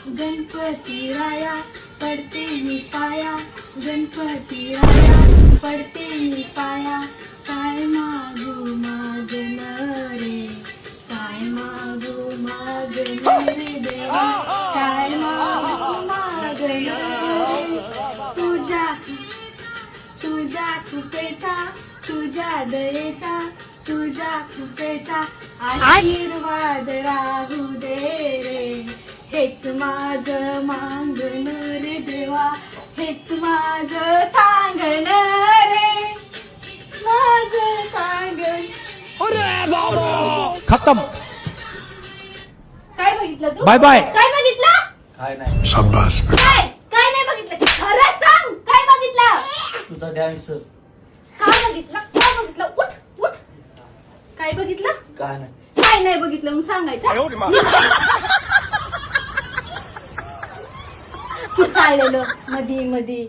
गणपती राया पडते मी पाया, गणपती राया पडते मी पाया. काय मागू मागन रे, काय मागू मागन रे देवा, काय मागू मागन रे. तुझ्या कृपेचा, तुझ्या दयेचा, तुझ्या कृपेचा आशीर्वाद राहू दे रे. हेच माझं मागण रे देवा, हेच माझं सांगण रे, माझं सांगण. खतम. काय बघितलं तू? Bye bye. काय बघितलं? काय नाही, शाबास. काय नाही बघितलं? खरं सांग, काय बघितलं? तुझा डान्स. काय बघितलं? काय बघितलं? उठ उठ. काय बघितलं? काय नाही, काय नाही बघितलं म्हणून सांगायचं. पिसाळलेलं मधी मधी.